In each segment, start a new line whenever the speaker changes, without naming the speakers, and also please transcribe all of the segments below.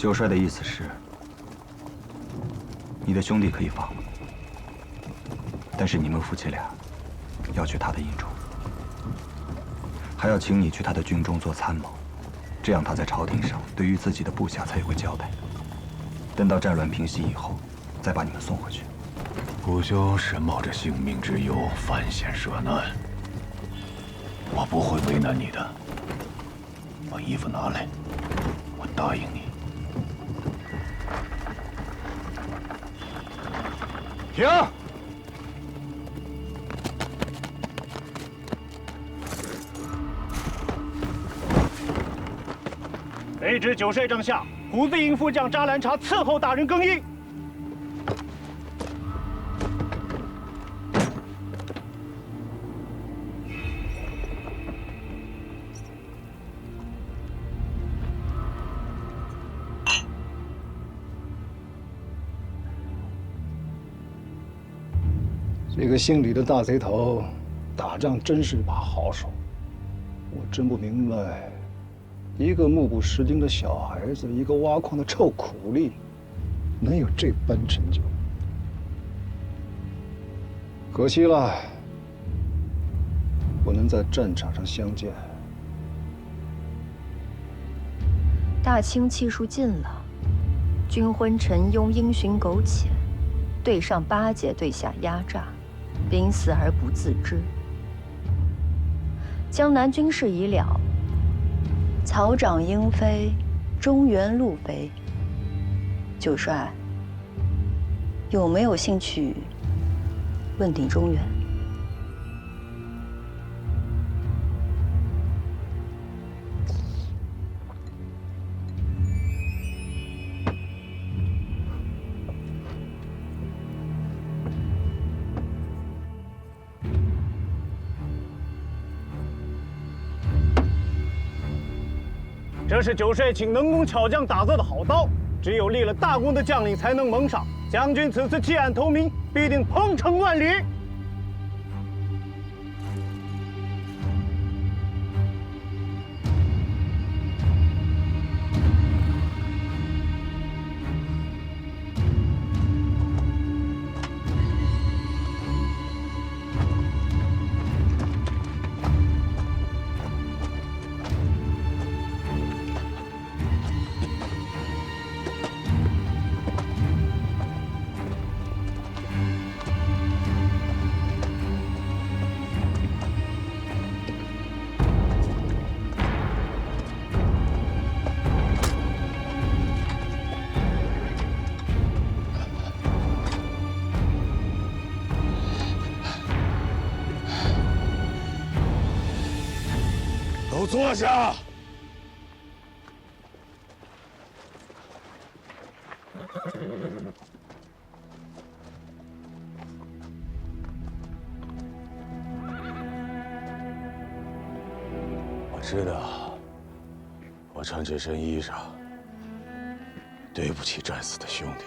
九帅的意思是，你的兄弟可以放了，但是你们夫妻俩要去他的营中，还要请你去他的军中做参谋，这样他在朝廷上对于自己的部下才有个交代。等到战乱平息以后，再把你们送回去。
虎兄是冒着性命之忧犯险涉难，我不会为难你的。把衣服拿来，我答应你。
停！卑职九帅帐下，虎子营副将扎兰察伺候大人更衣。
这个姓李的大贼头，打仗真是把好手。我真不明白，一个目不识丁的小孩子，一个挖矿的臭苦力，能有这般成就。可惜了，不能在战场上相见。
大清气数尽了，君昏臣庸，因循苟且，对上巴结，对下压榨，濒死而不自知。江南军事已了，草长莺飞，中原路飞。九帅，有没有兴趣问鼎中原？
这是九帅请能工巧匠打造的好刀，只有立了大功的将领才能蒙赏。将军此次弃暗投明，必定鹏程万里。
都坐下。我知道，我穿这身衣裳，对不起战死的兄弟。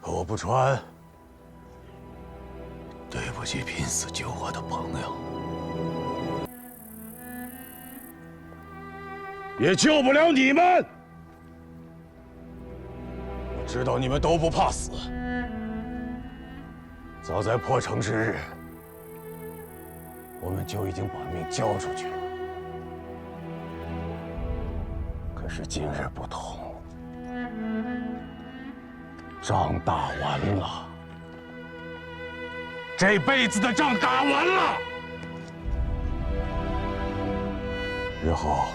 可我不穿，对不起拼死救我的朋友。也救不了你们。我知道你们都不怕死，早在破城之日，我们就已经把命交出去了。可是今日不同，仗打完了，这辈子的仗打完了，日后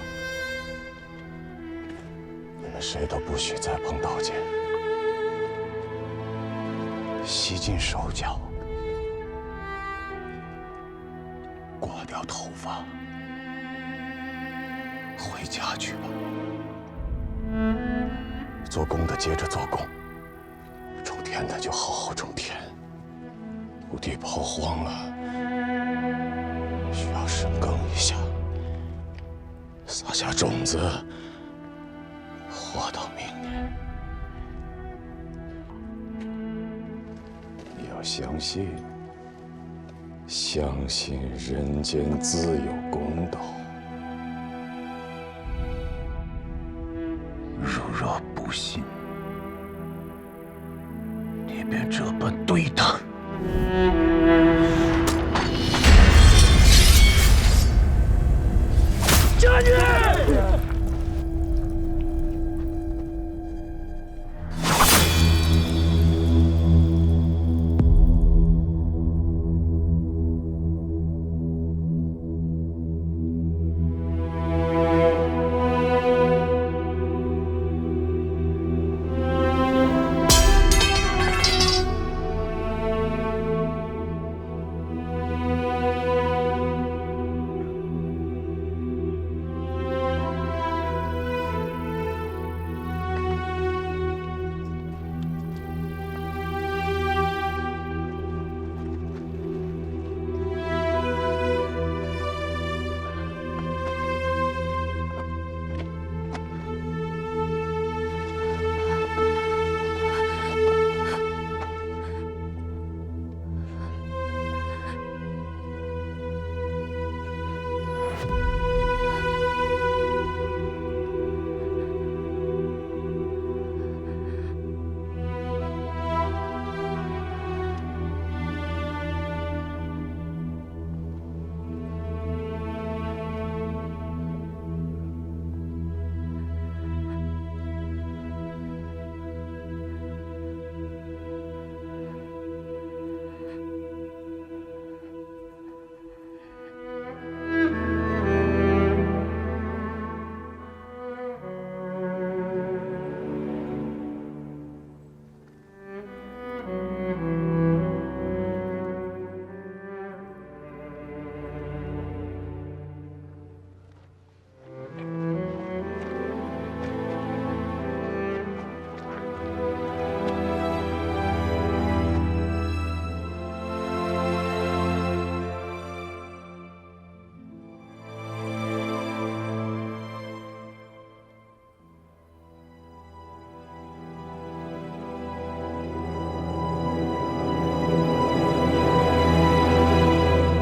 谁都不许再碰刀剑，洗尽手脚，刮掉头发，回家去吧。做工的接着做工，种田的就好好种田。土地刨荒了，需要深耕一下，撒下种子。活到明年，你要相信人间自有公道。如若不信，你便这般对他。将军！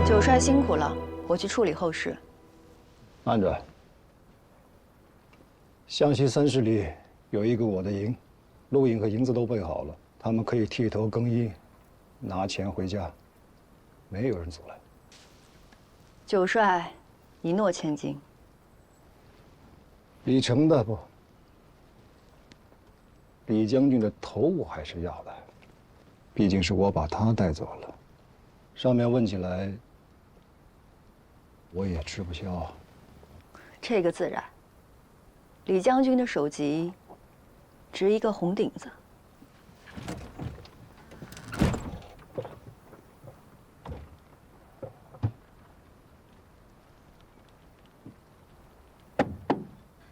九帅辛苦了，我去处理后事。
慢着，湘西30里有一个我的营，露营和营子都备好了，他们可以剃头更衣，拿钱回家，没有人阻拦。
九帅，一诺千金。
李成的不，李将军的头我还是要的，毕竟是我把他带走了，上面问起来，我也吃不消。
这个自然。李将军的首级，值一个红顶子。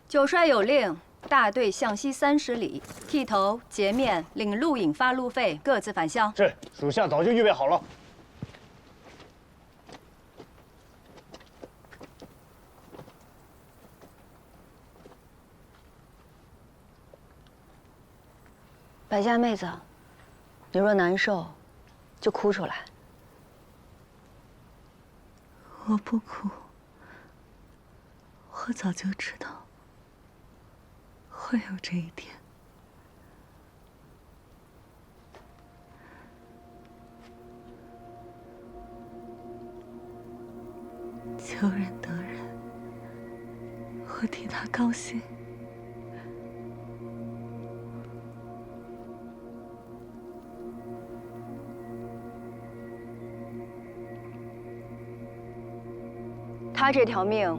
九帅有令，大队向西30里，剃头、洁面、领录影发路费，各自返乡。
是，属下早就预备好了。
白家妹子，你若难受，就哭出来。
我不哭，我早就知道会有这一天。求人得人，我替他高兴。
他这条命，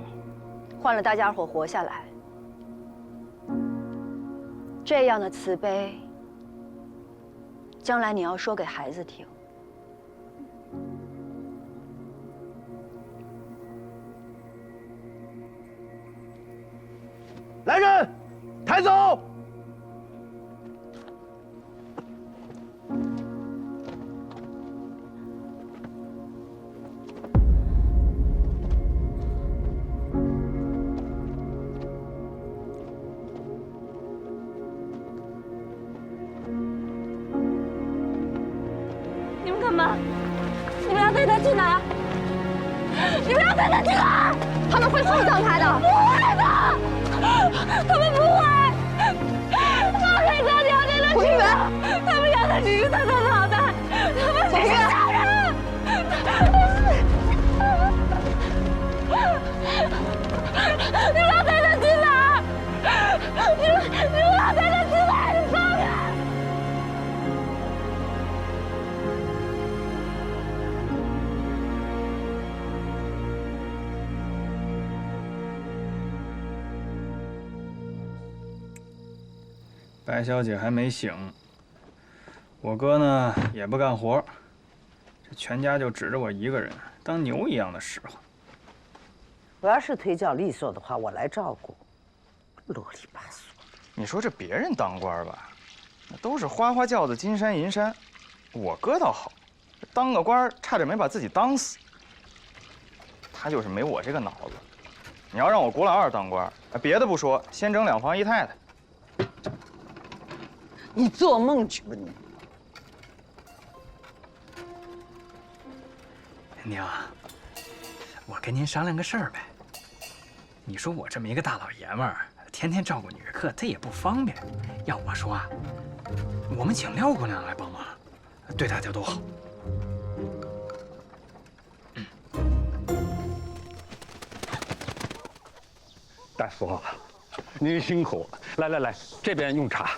换了大家伙活下来，这样的慈悲，将来你要说给孩子听。
来人，抬走！
你们干嘛？你们要带他去哪儿？你们要带他去哪儿？他们会厚葬他的。不会的，他们不会。
白小姐还没醒，我哥呢也不干活，这全家就指着我一个人，当牛一样的使唤。
我要是腿脚利索的话，我来照顾。啰里吧嗦。
你说这别人当官吧，那都是花花轿子、金山银山，我哥倒好，当个官差点没把自己当死。他就是没我这个脑子。你要让我古老二当官，别的不说，先整2房1太太。
你做梦去吧你！
娘，我跟您商量个事儿呗。你说我这么一个大老爷们儿，天天照顾女客，他也不方便。要我说啊，我们请廖姑娘来帮忙，对大家都好。
大夫，您辛苦，来，这边用茶。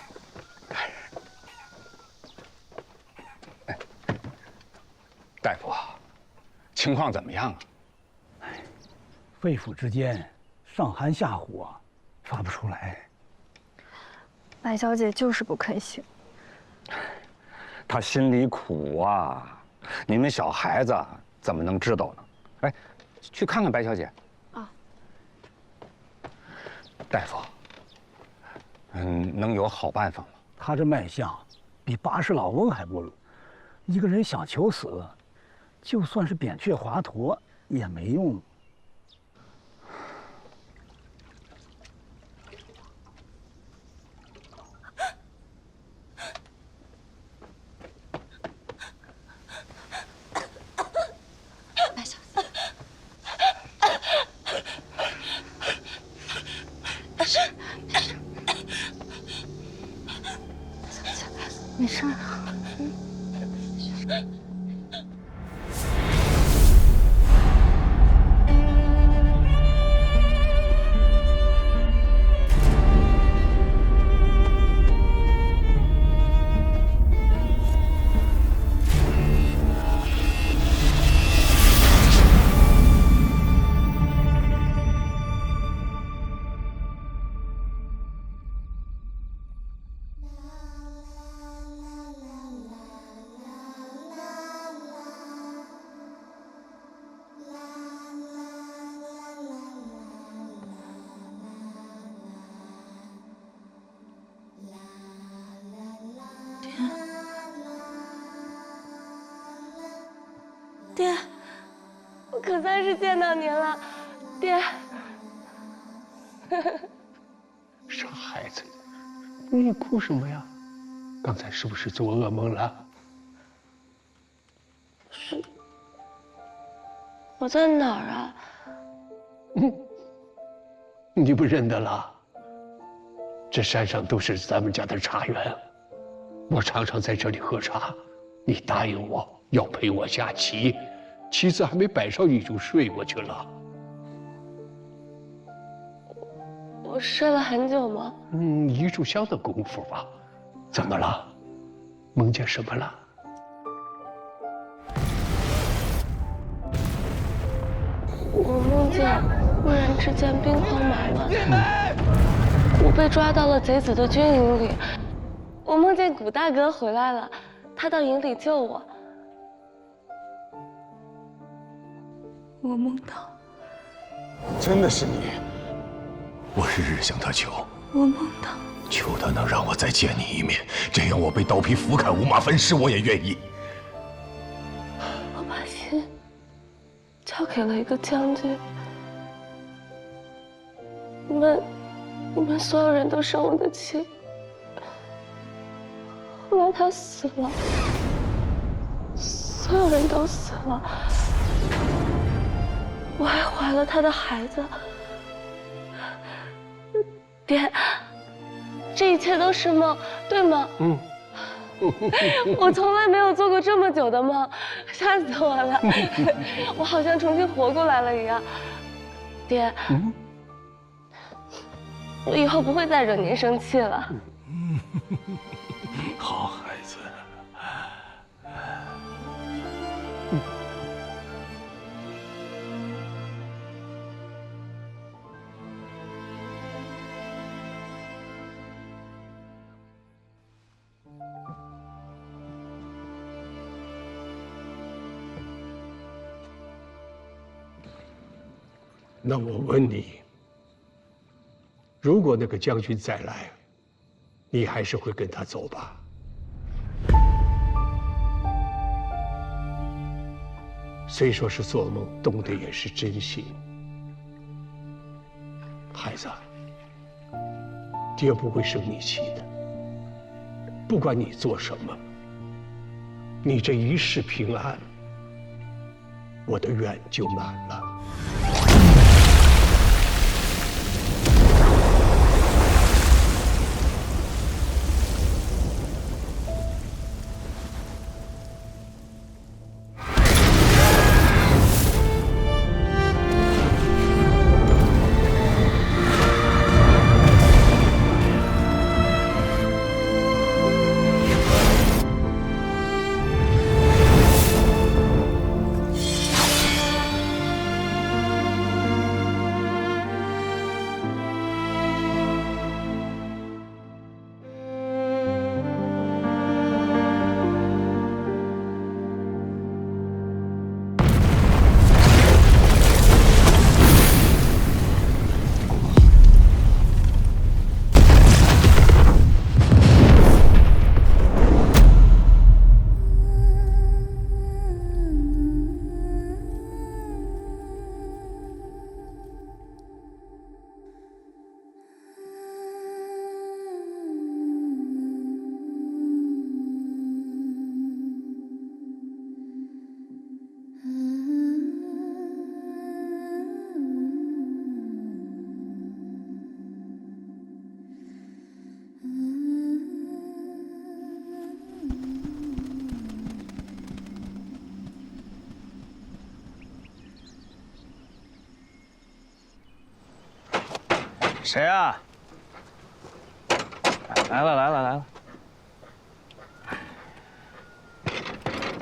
哎，大夫，情况怎么样啊？
肺腑之间上寒下火啊，发不出来。
白小姐就是不肯醒。
她心里苦啊，你们小孩子怎么能知道呢？哎，去看看白小姐。
啊。
大夫，能有好办法吗？
她这脉象比80老翁还不如。一个人想求死，就算是扁鹊华佗也没用。
白小姐，没事啊。
爹，我可算是见到您了，爹。
傻孩子，你哭什么呀？刚才是不是做噩梦了？
是，我在哪儿啊？
你不认得了？这山上都是咱们家的茶园，我常常在这里喝茶。你答应我要陪我下棋，棋子还没摆上你就睡过去了。
我睡了很久吗
？1炷香的功夫吧。怎么了？梦见什么了？
我梦见忽然之间兵荒马乱，我被抓到了贼子的军营里。我梦见古大哥回来了，他到营里救我。
我梦到，
真的是你。我日日向他求，
我梦到，
求他能让我再见你一面，这样我被刀劈斧砍五马分尸，我也愿意。
我把心交给了一个将军，你们所有人都生我的气。后来他死了，所有人都死了，我还怀了他的孩子。爹，这一切都是梦，对吗？我从来没有做过这么久的梦，吓死我了！我好像重新活过来了一样。爹，我以后不会再惹您生气了。
好孩子。
那我问你，如果那个将军再来，你还是会跟他走吧？虽说是做梦，动的也是真心。孩子，爹不会生你气的。不管你做什么，你这一世平安，我的愿就满了。
谁啊？来了来了来了！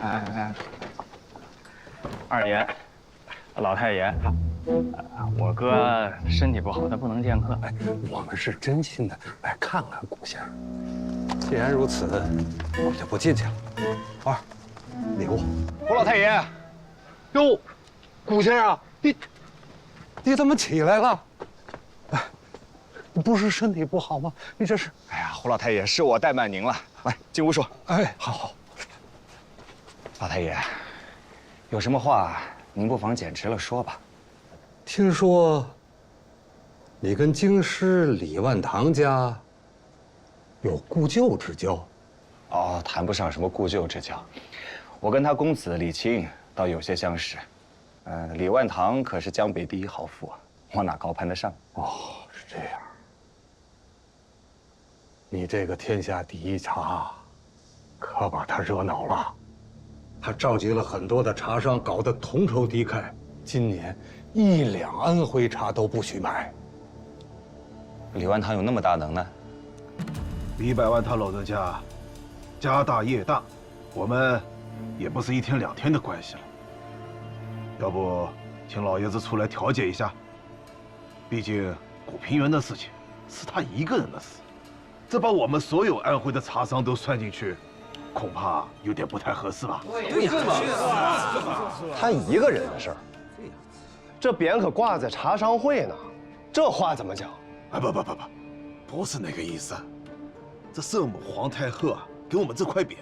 哎，二爷，老太爷，我哥身体不好，他不能见客。
我们是真心的来看看古先生。既然如此，我就不进去了。二，礼物。胡老太爷，哟，古先生，你怎么起来了？你不是身体不好吗？你这是……
哎呀，胡老太爷，是我怠慢您了。来，进屋说。
哎，好。
老太爷，有什么话您不妨简直了说吧。
听说你跟京师李万堂家有故旧之交？
哦，谈不上什么故旧之交，我跟他公子李清倒有些相识。李万堂可是江北第一豪富啊，我哪高攀得上？
哦，是这样。你这个天下第一茶，可把他惹恼了。他召集了很多的茶商，搞得同仇敌忾。今年1两安徽茶都不许买。
李万堂有那么大能耐？
李百万他老人家家大业大，我们也不是1天2天的关系了。要不请老爷子出来调解一下？毕竟古平原的事情是他一个人的事。这把我们所有安徽的茶商都算进去，恐怕有点不太合适吧？
对呀，他一个人的事儿，这匾可挂在茶商会呢，这话怎么讲？
哎，不是那个意思。这圣母皇太后啊，给我们这块匾，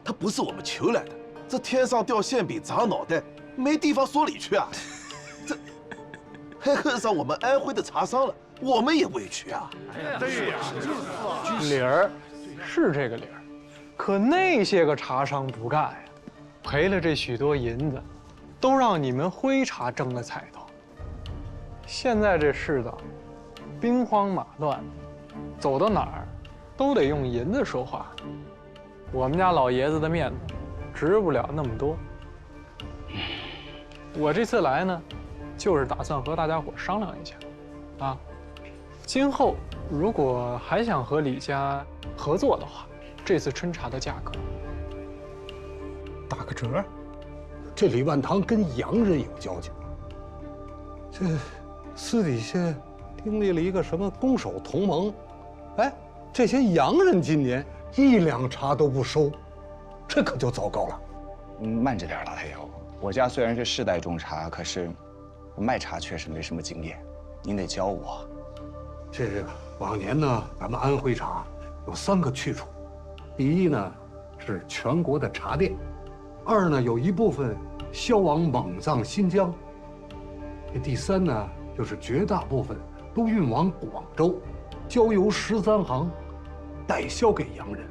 它不是我们求来的。这天上掉馅饼砸脑袋，没地方说理去啊！这还恨上我们安徽的茶商了。我们也委屈啊！
对呀，理儿是这个理儿，可那些个茶商不干呀，赔了这许多银子，都让你们徽茶争了彩头。现在这世道，兵荒马乱，走到哪儿都得用银子说话。我们家老爷子的面子值不了那么多。我这次来呢，就是打算和大家伙商量一下，啊。今后如果还想和李家合作的话，这次春茶的价格
打个折。这李万堂跟洋人有交情，这私底下订立了一个什么攻守同盟。哎，这些洋人今年1两茶都不收，这可就糟糕了。
慢着点，老太爷。我家虽然是世代种茶，可是我卖茶确实没什么经验，您得教我。
这往年呢，咱们安徽茶有3个去处，第一呢是全国的茶店，2呢有一部分销往蒙藏、新疆，第3呢就是绝大部分都运往广州，交由13行代销给洋人。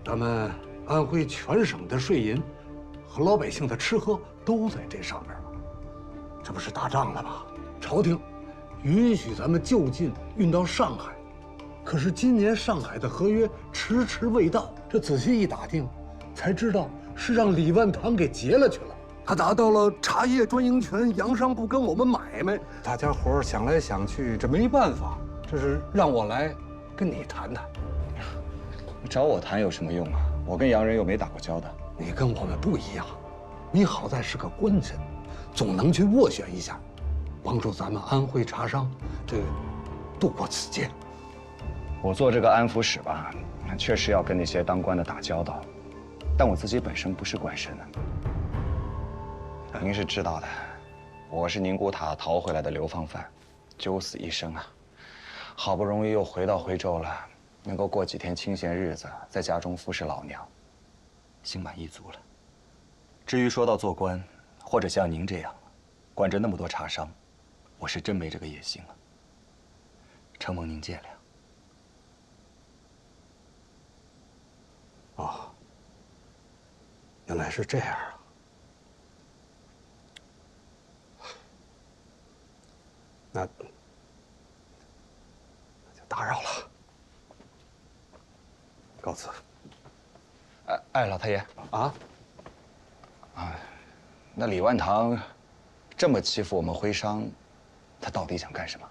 咱们安徽全省的税银和老百姓的吃喝都在这上面了。这不是打仗了吗？朝廷允许咱们就近运到上海，可是今年上海的合约迟迟未到，这仔细一打听，才知道是让李万堂给劫了去了。他拿到了茶叶专营权，洋商不跟我们买卖。大家伙想来想去，这没办法，这是让我来跟你谈谈。
找我谈有什么用啊？我跟洋人又没打过交道。
你跟我们不一样，你好在是个官绅，总能去斡旋一下，帮助咱们安徽茶商这度过此劫。
我做这个安抚使吧，确实要跟那些当官的打交道，但我自己本身不是官绅啊。您是知道的，我是宁古塔逃回来的流放犯，九死一生啊，好不容易又回到徽州了。能够过几天清闲日子，在家中服侍老娘，心满意足了。至于说到做官，或者像您这样，管着那么多茶商，我是真没这个野心了。承蒙您见谅。
哦，原来是这样啊！那就打扰了。告辞。
哎，老太爷
啊，
那李万堂这么欺负我们徽商，他到底想干什么？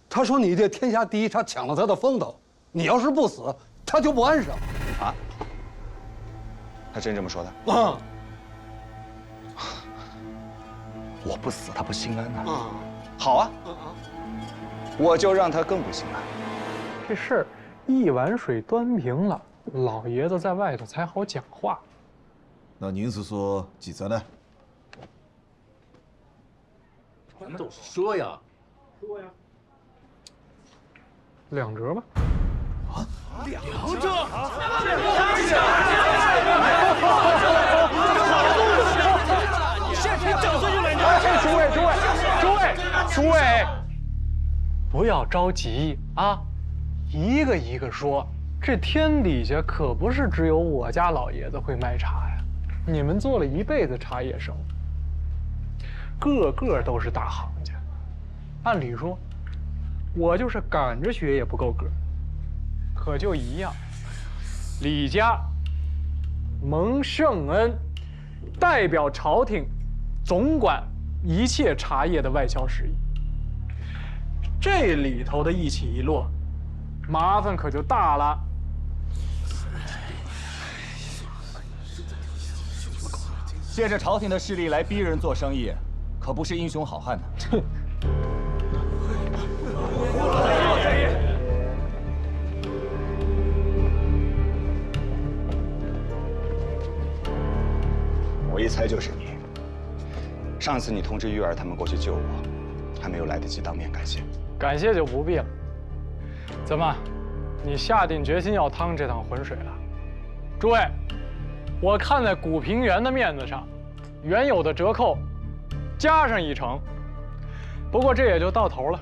他说你这天下第一，他抢了他的风头，你要是不死，他就不安生。
啊？他真这么说的？
啊！
我不死，他不心安呐。好啊，我就让他更不心安。
这事儿一碗水端平了，老爷子在外头才好讲话。
那您是说几折呢？
咱们说呀，
说呀，2折吧。
啊，2
折！
现在整岁就来
诸位，不要着急啊，一个一个说。这天底下可不是只有我家老爷子会卖茶呀，你们做了一辈子茶叶生意，个个都是大行家。按理说，我就是赶着学也不够格，可就一样，李家蒙圣恩代表朝廷总管一切茶叶的外销事宜，这里头的一起一落，麻烦可就大了。
借着朝廷的势力来逼人做生意，可不是英雄好汉呢。哼！我一猜就是你。上次你通知玉儿他们过去救我，还没有来得及当面感谢。
感谢就不必了。怎么，你下定决心要趟这趟浑水了？诸位，我看在古平原的面子上，原有的折扣加上1成。不过这也就到头了。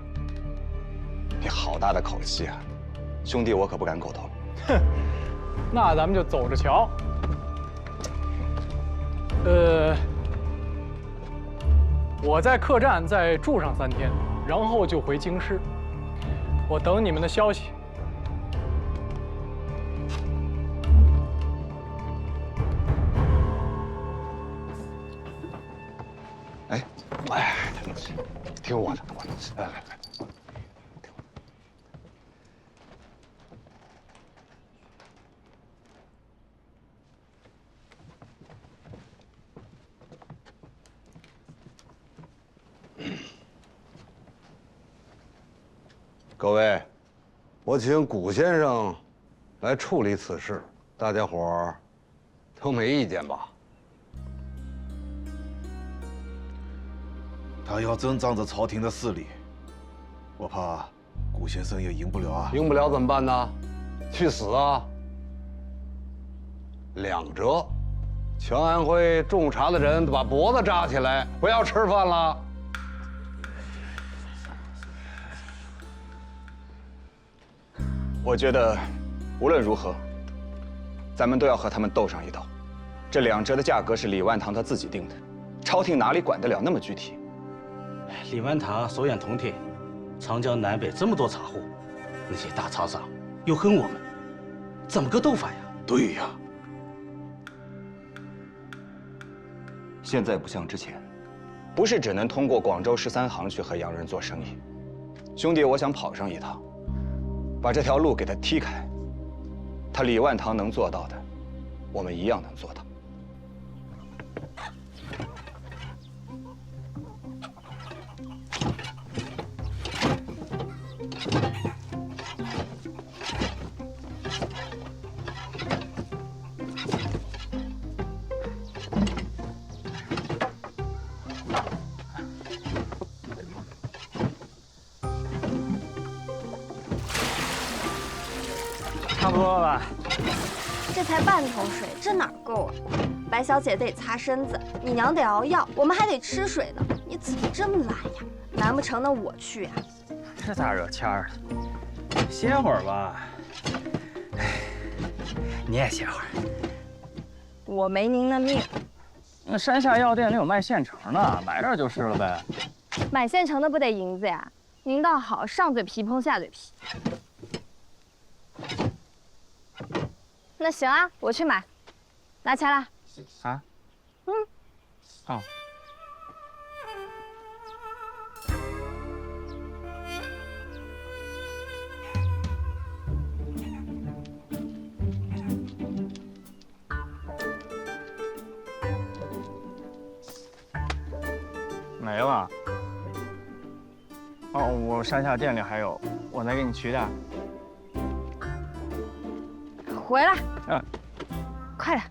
你好大的口气啊！兄弟，我可不敢苟同。
哼，那咱们就走着瞧。我在客栈再住上3天，然后就回京师。我等你们的消息。
哎，听我的，来。
各位，我请古先生来处理此事，大家伙儿都没意见吧？
他要真仗着朝廷的势力，我怕顾先生也赢不了啊。
赢不了怎么办呢？去死啊！两折，全安徽种茶的人都把脖子扎起来，不要吃饭了。
我觉得，无论如何，咱们都要和他们斗上一斗。这2折的价格是李万堂他自己定的，朝廷哪里管得了那么具体？
李万堂手眼通天，长江南北这么多茶户，那些大茶商又恨我们，怎么个斗法呀？
对呀。
现在不像之前，不是只能通过广州13行去和洋人做生意。兄弟，我想跑上一趟，把这条路给他踢开。他李万堂能做到的，我们一样能做到。
差不多了吧？
这才半桶水，这哪够啊？白小姐得擦身子，你娘得熬药，我们还得吃水呢。你怎么这么懒呀？难不成呢我去呀？
这大热天儿的，歇会儿吧。你也歇会儿。
我没您的命。
那山下药店里有卖现成的，买点就是了呗。
买现成的不得银子呀？您倒好，上嘴皮碰下嘴皮。那行啊，我去买，拿钱来。
啊？
嗯。
好。没了。哦，我山下店里还有，我再给你取点。
回来。
嗯。
快点。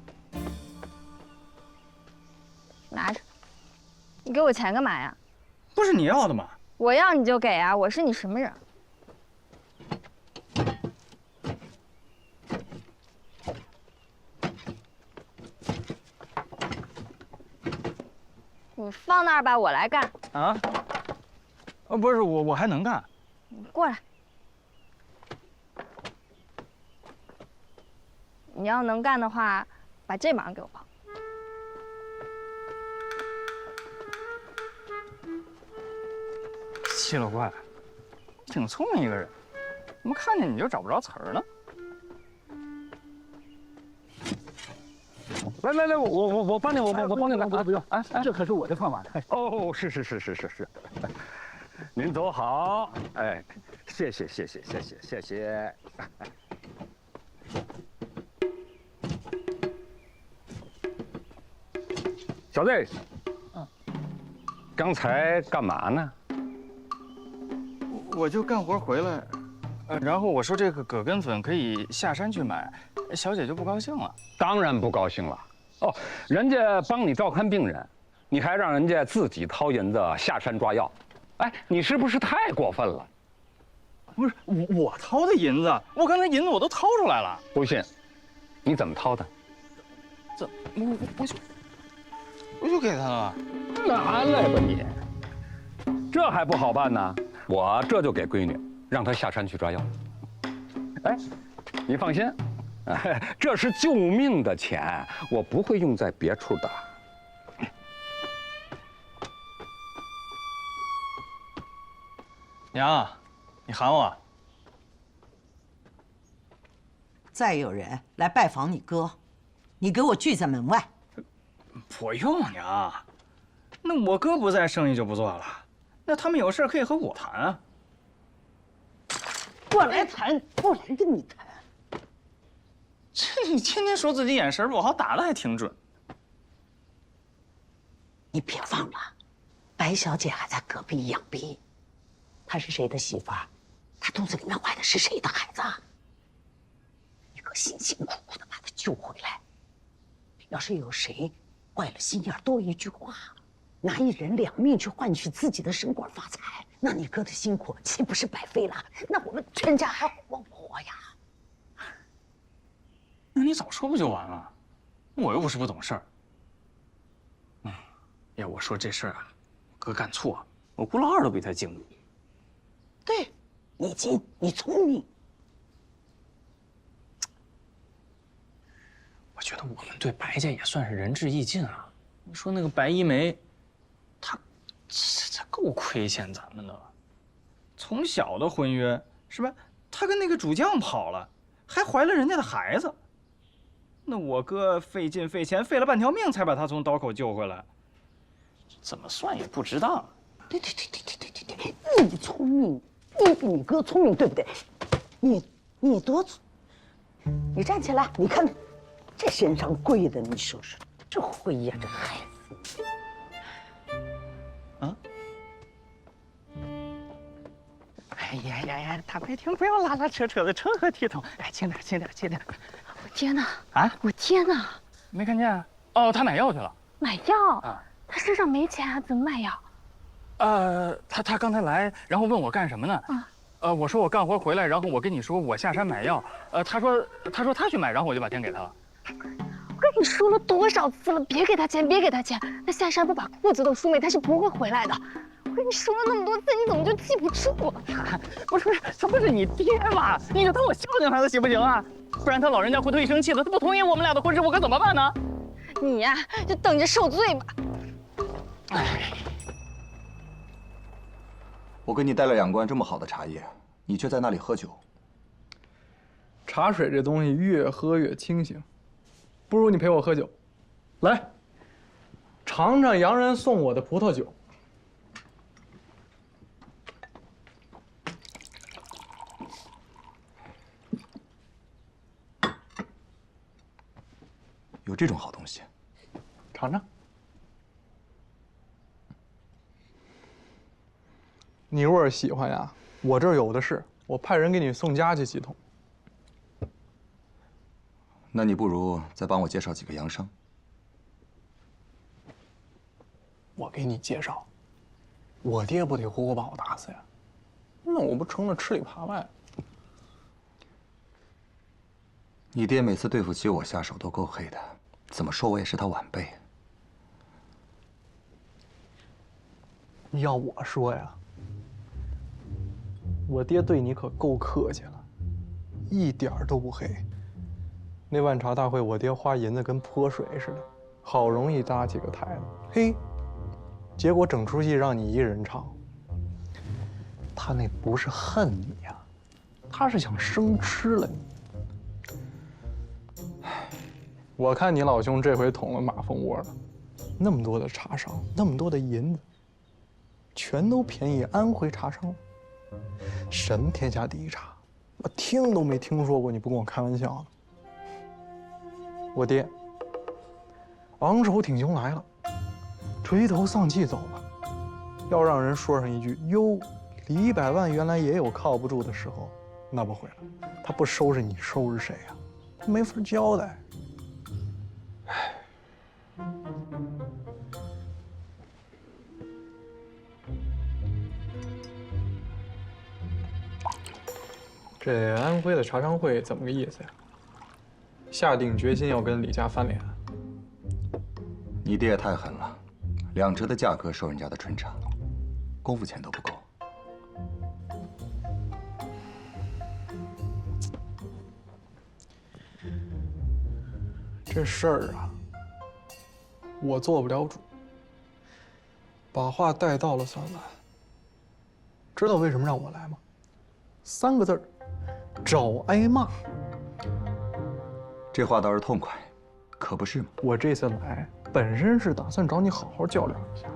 拿着。你给我钱干嘛呀？
不是你要的吗？
我要你就给啊！我是你什么人？你放那儿吧，我来干。
啊？不是我还能干。
你过来。你要能干的话，把这忙给我帮。
奇了怪了，挺聪明一个人，怎么看见你就找不着词儿呢？
来，我帮你，我帮你来，不用，
哎，
这可是我的饭碗。
哦，是，您走好，哎，谢谢。小子，刚才干嘛呢？
我就干活回来，然后我说这个葛根粉可以下山去买，小姐就不高兴了。
当然不高兴了。哦，人家帮你照看病人，你还让人家自己掏银子下山抓药，哎，你是不是太过分了？
不是我掏的银子，我刚才银子我都掏出来了。
不信，你怎么掏的？
怎我就给他了。
拿来吧你，这还不好办呢？我这就给闺女，让她下山去抓药。哎，你放心，这是救命的钱，我不会用在别处的。
娘，你喊我。
再有人来拜访你哥，你给我拒在门外。
不用，娘。那我哥不在，生意就不做了。那他们有事可以和我谈啊。
过来谈，过来跟你谈。
这你天天说自己眼神不好，打的还挺准。
你别忘了，白小姐还在隔壁养病，她是谁的媳妇儿？她肚子里面怀的是谁的孩子？你可辛辛苦苦的把她救回来，要是有谁坏了心眼，多一句话，拿1人2命去换取自己的升官发财，那你哥的辛苦岂不是白费了？那我们全家还活不活呀？
那你早说不就完了？我又不是不懂事儿。要我说这事儿啊，我哥干错，我姑老二都比他敬我。
对，你精，你聪明。
我觉得我们对白家也算是仁至义尽啊。你说那个白一梅，她够亏欠咱们的。从小的婚约是吧？她跟那个主将跑了，还怀了人家的孩子。那我哥费劲费钱费了半条命才把她从刀口救回来，怎么算也不值当。
对，你聪明，你比你哥聪明，对不对？你多，你站起来，你看这身上跪的，你说说，这灰呀，这孩子。
啊？哎呀，大白天不要拉拉扯扯的，成何体统？哎，轻点。
我天哪！
啊！
我天哪！
没看见？哦，他买药去了。
买药？
啊，
他身上没钱啊，怎么买药？
他刚才来，然后问我干什么呢？我说我干活回来，然后我跟你说我下山买药。他说他去买，然后我就把钱给他了。
我跟你说了多少次了，别给他钱，别给他钱。他下山不把裤子都输没，他是不会回来的。我跟你说了那么多次，你怎么就记不住啊？
不是，他不是你爹吗？你就当我孝敬他的行不行啊？不然他老人家回头一生气的，他不同意我们俩的婚事，我可怎么办呢？
你呀，就等着受罪吧。
哎，
我给你带了2罐这么好的茶叶，你却在那里喝酒。
茶水这东西越喝越清醒，不如你陪我喝酒。来，尝尝洋人送我的葡萄酒。
有这种好东西，
尝尝。你若是喜欢呀，我这儿有的是，我派人给你送家去几桶。
那你不如再帮我介绍几个洋商。
我给你介绍，我爹不得活活把我打死呀？那我不成了吃里扒外？
你爹每次对付起我下手都够黑的，怎么说我也是他晚辈。
要我说呀，我爹对你可够客气了，一点儿都不黑。那万茶大会，我爹花银子跟泼水似的，好容易搭起个台子，嘿，结果整出戏让你一人唱。他那不是恨你呀，他是想生吃了你。我看你老兄这回捅了马蜂窝了，那么多的茶商，那么多的银子，全都便宜安徽茶商了。什么天下第一茶，我听都没听说过，你不跟我开玩笑呢？我爹昂首挺胸来了，垂头丧气走了，要让人说上一句哟，李百万原来也有靠不住的时候，那不会了，他不收拾你收拾谁呀？他没法交代。这安徽的茶商会怎么个意思呀？下定决心要跟李家翻脸？
你爹也太狠了，2折的价格收人家的春茶，功夫钱都不够。
这事儿啊，我做不了主。把话带到了算完。知道为什么让我来吗？3个字儿，找挨骂。
这话倒是痛快，可不是吗？
我这次来本身是打算找你好好较量一下，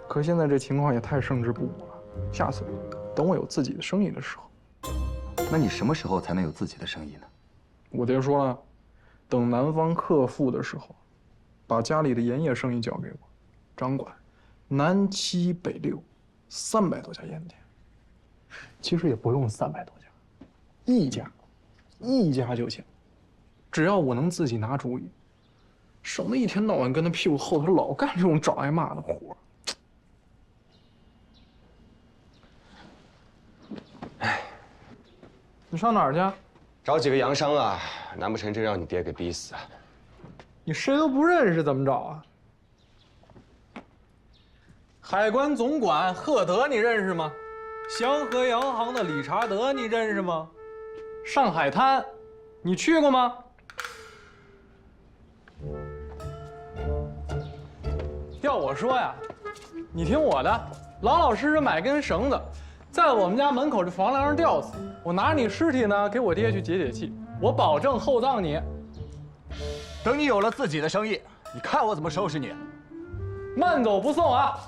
可现在这情况也太胜之不武了。下次等我有自己的生意的时候。
那你什么时候才能有自己的生意呢？
我爹说了，等南方克复的时候，把家里的盐业生意交给我，掌管南7北6，300多家盐店。其实也不用300多家，一家就行。只要我能自己拿主意，省得一天到晚跟他屁股后头老干这种找挨骂的活。你上哪儿去？
找几个洋商啊，难不成真让你爹给逼死啊？
你谁都不认识，怎么找啊？海关总管赫德你认识吗？祥和洋行的理查德你认识吗？上海滩，你去过吗？要我说呀，你听我的，老老实实买根绳子，在我们家门口这房梁上吊死。我拿你尸体呢，给我爹去解解气，我保证厚葬你。
等你有了自己的生意，你看我怎么收拾你！
慢走不送啊！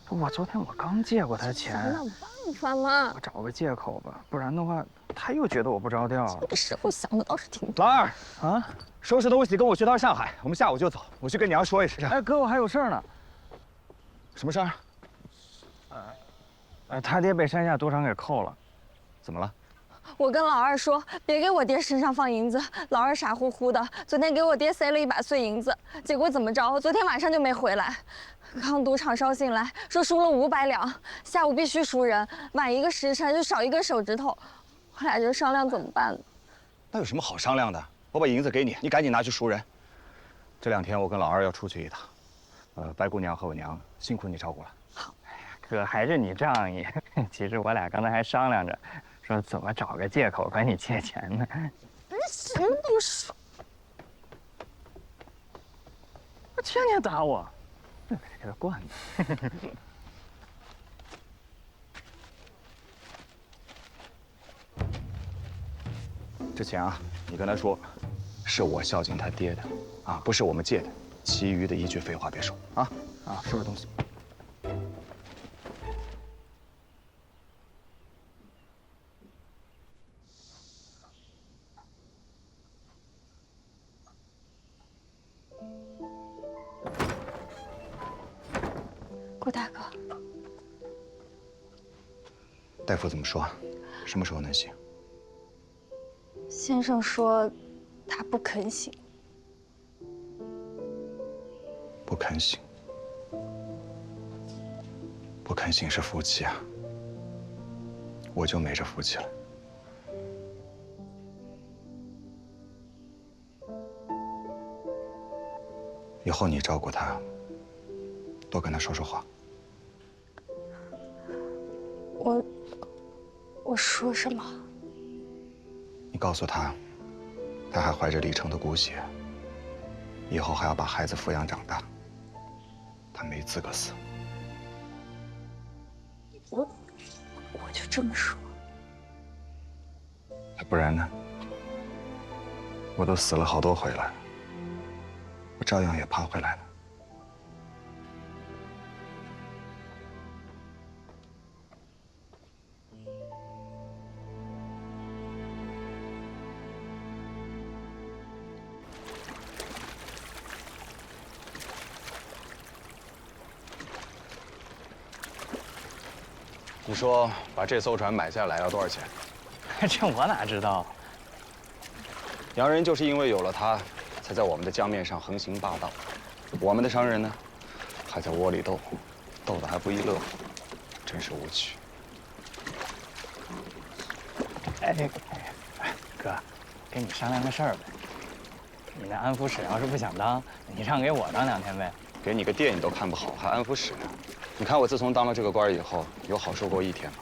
我昨天我刚借过他钱，
想想办法嘛。
我找个借口吧，不然的话他又觉得我不着调。
这时候想的倒是挺
老二啊，收拾东西跟我去趟上海，我们下午就走。我去跟娘说一声。
哎，哥，我还有事儿呢。
什么事儿？
他爹被山下赌场给扣了，
怎么了？
我跟老二说，别给我爹身上放银子。老二傻乎乎的，昨天给我爹塞了1把碎银子，结果怎么着？昨天晚上就没回来。刚赌场捎信来说输了500两，下午必须赎人，晚1个时辰就少1根手指头。我俩就商量怎么办。
那有什么好商量的？我把银子给你，你赶紧拿去赎人。这2天我跟老二要出去一趟，白姑娘和我娘辛苦你照顾了。
好，
哥还是你仗义。其实我俩刚才还商量着，说怎么找个借口管你借钱呢。
什么都说。
我天天打我，这给他惯的。
这钱啊，你跟他说，是我孝敬他爹的，啊，不是我们借的。其余的一句废话别说啊！收拾东西。
顾大哥，
大夫怎么说？什么时候能醒？
先生说他不肯醒。
不肯醒，不肯醒是福气啊！我就没这福气了。以后你照顾他，多跟他说说话。
我说什么？
你告诉他，他还怀着李成的骨血，以后还要把孩子抚养长大。他没资格死。
我就这么说。
不然呢？我都死了好多回了，我照样也爬回来了。你说把这艘船买下来要多少钱？
这我哪知道？
洋人就是因为有了它，才在我们的江面上横行霸道。我们的商人呢，还在窝里斗，斗得还不亦乐乎，真是无趣。
哎，哥，跟你商量个事儿呗。你那安抚使要是不想当，你让给我当2天呗。
给你个店你都看不好，还安抚使呢？你看我自从当了这个官以后，有好受过1天吗？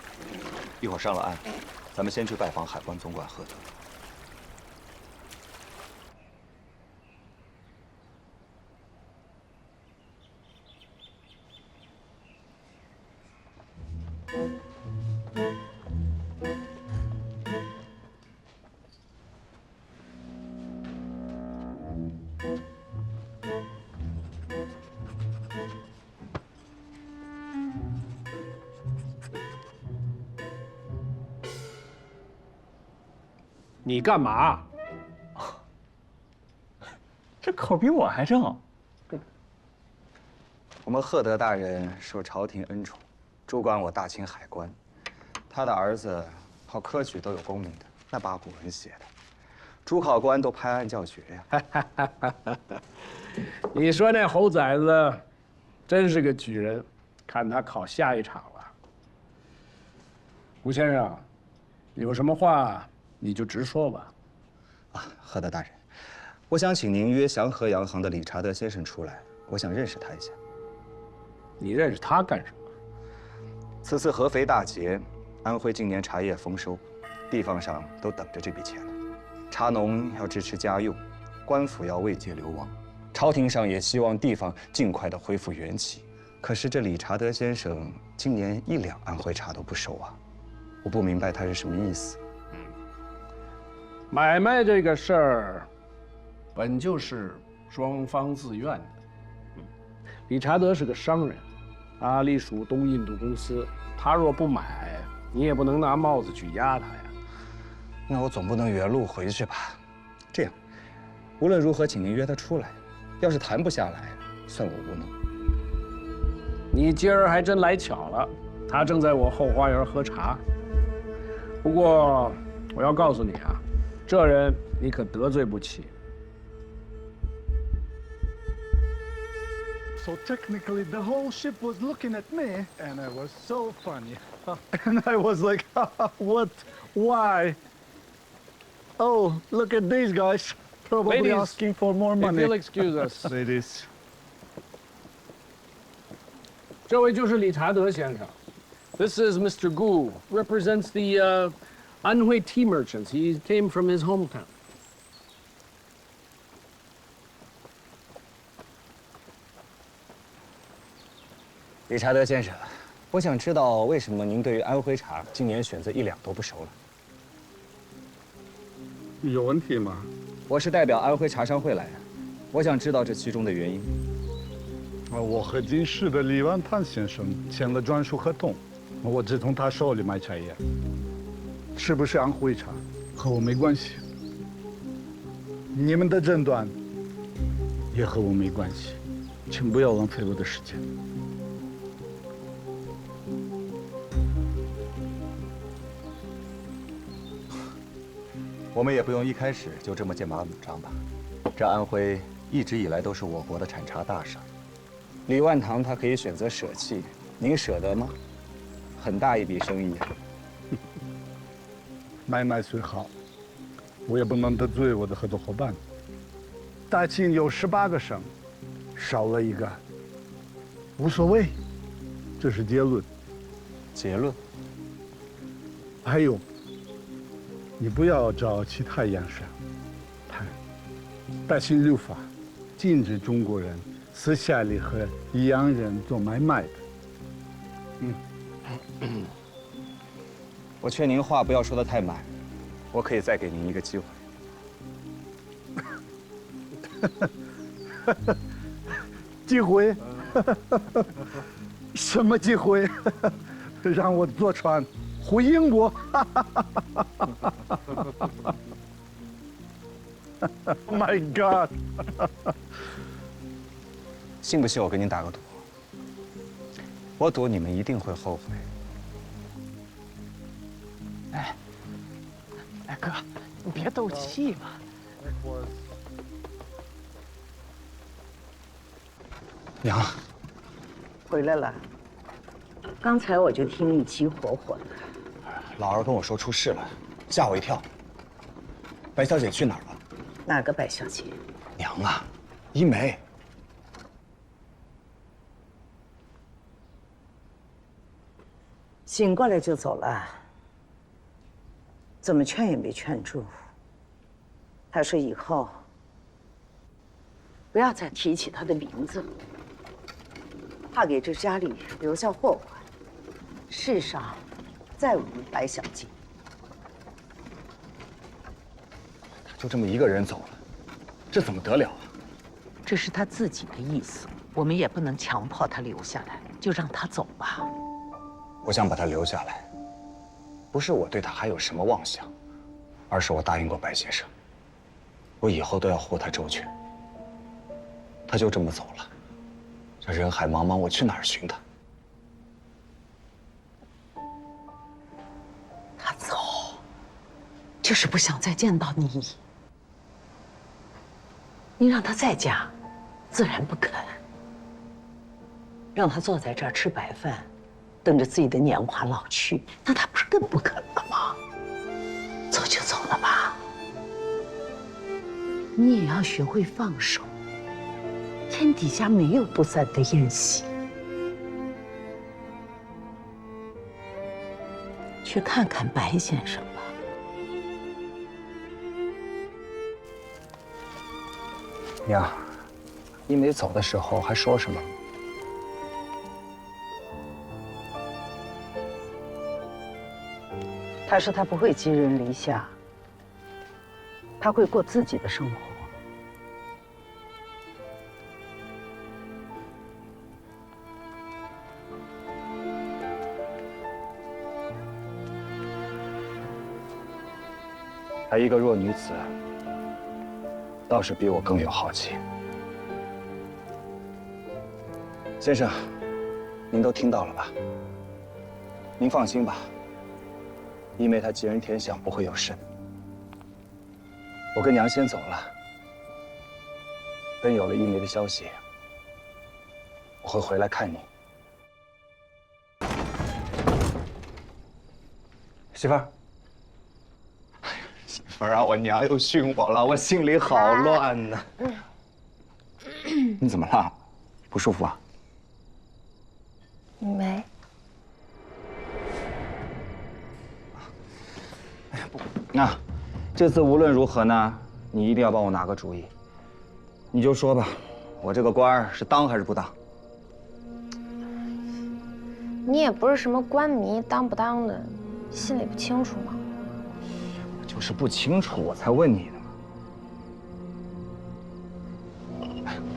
一会儿上了岸，咱们先去拜访海关总管赫德。
你干嘛？
这口比我还正。
我们赫德大人受朝廷恩宠，主管我大清海关。他的儿子考科举都有功名的，那八股文写的，主考官都拍案叫绝呀。
你说那猴崽子真是个举人，看他考下一场了。
吴先生，有什么话你就直说吧。
赫德大人，我想请您约祥和洋行的理查德先生出来，我想认识他一下。
你认识他干什么？
此次合肥大节，安徽今年茶叶丰收，地方上都等着这笔钱呢。茶农要支持家用，官府要慰藉流亡，朝廷上也希望地方尽快的恢复元气。可是这理查德先生今年1两安徽茶都不收啊，我不明白他是什么意思。
买卖这个事儿，本就是双方自愿的。理查德是个商人，他隶属东印度公司，他若不买，你也不能拿帽子去压他呀。
那我总不能原路回去吧？这样，无论如何，请您约他出来。要是谈不下来，算我无能。
你今儿还真来巧了，他正在我后花园喝茶。不过，我要告诉你啊，这人你可得罪不起。
So technically, the whole ship was looking at me, and it was so funny. And I was like, what? Why? Oh, look at these guys. Probably
Ladies,
asking for more money.
If you'll excuse us.
Ladies.
这位就是理查德先生。This is Mr. Gu, represents the Anhui tea merchants. He came from his hometown.
理查德先生，我想知道为什么您对于安徽茶今年选择1两都不收了？
有问题吗？
我是代表安徽茶商会来的，我想知道这其中的原因。
我和金市的李万滩先生签了专属合同，我只从他手里买茶叶。是不是安徽茶和我没关系，你们的诊断也和我没关系，请不要浪费我的时间。
我们也不用一开始就这么剑拔弩张吧。这安徽一直以来都是我国的产茶大省，李万堂他可以选择舍弃，您舍得吗？很大一笔生意啊。
买卖虽好，我也不能得罪我的合作伙伴。大清有18个省，少了一个，无所谓，这是结论。
结论。
还有，你不要找其他洋商谈。大清律法禁止中国人私下里和洋人做买卖的。
我劝您话不要说得太满，我可以再给您一个机会。
机会？什么机会？让我坐船回英国？Oh my God！
信不信我跟您打个赌？我赌你们一定会后悔。
哎，哥，你别斗气嘛。
娘，
回来了。刚才我就听你急火火的。
老二跟我说出事了，吓我一跳。白小姐去哪儿了？
哪个白小姐？
娘啊，一梅。
醒过来就走了，怎么劝也没劝住。他说以后不要再提起他的名字，怕给这家里留下祸患。世上再无白小姐。
他就这么一个人走了，这怎么得了啊？
这是他自己的意思，我们也不能强迫他留下来，就让他走吧。
我想把他留下来，不是我对他还有什么妄想，而是我答应过白先生，我以后都要护他周全。他就这么走了，这人海茫茫，我去哪儿寻他？
他走，就是不想再见到你。你让他在家，自然不肯。让他坐在这儿吃白饭，等着自己的年华老去，那他不是
更不肯了吗？走就走了吧。你也要学会放手。天底下没有不散的宴席。去看看白先生吧。
娘，一梅走的时候还说什么？
他说他不会寄人篱下，他会过自己的生活。
她一个弱女子，倒是比我更有豪气。先生，您都听到了吧？您放心吧，一梅她吉人天相，不会有事的。我跟娘先走了，等有了一梅的消息，我会回来看你。媳妇儿。 媳妇儿啊，我娘又训我了，我心里好乱呐。你怎么了？不舒服啊？
没。
那这次无论如何呢，你一定要帮我拿个主意。你就说吧，我这个官儿是当还是不当？
你也不是什么官迷，当不当的，心里不清楚吗？
就是不清楚，我才问你的嘛。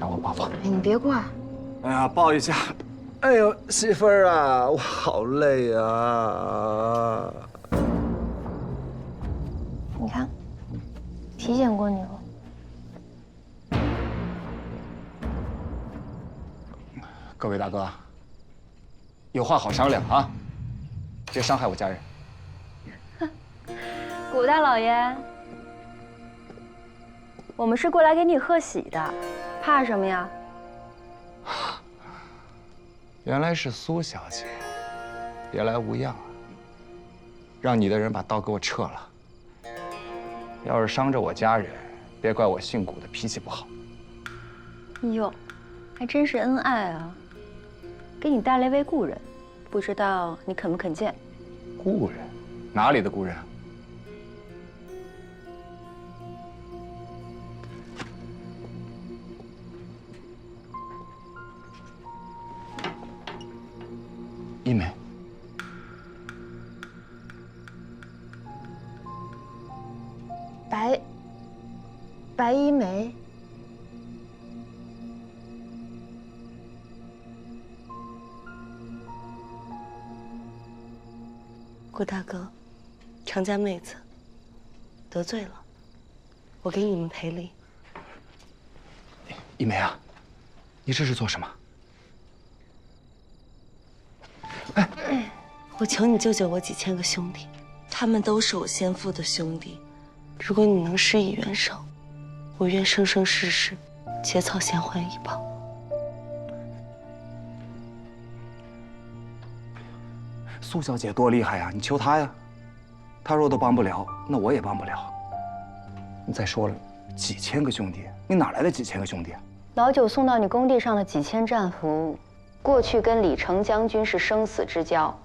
让我抱抱。
你别过。
哎呀，抱一下。哎呦，媳妇儿啊，我好累啊。
你看，体检过你了。
各位大哥，有话好商量啊，别伤害我家人。
古大老爷，我们是过来给你贺喜的，怕什么呀？
原来是苏小姐，别来无恙啊！让你的人把刀给我撤了。要是伤着我家人，别怪我姓古的脾气不好。
哟，还真是恩爱啊！给你带来位故人，不知道你肯不肯见？
故人？哪里的故人啊？ 一梅，
白一梅，
顾大哥，常家妹子得罪了，我给你们赔礼。
一梅啊，你这是做什么？
我求你救救我几千个兄弟，他们都是我先父的兄弟。如果你能施以援手，我愿生生世世结草衔环以报。
苏小姐多厉害呀，你求她呀。她若都帮不了，那我也帮不了。你再说了，几千个兄弟，你哪来的几千个兄弟啊？
老九送到你工地上的几千战俘。 过去跟李成将军是生死之交，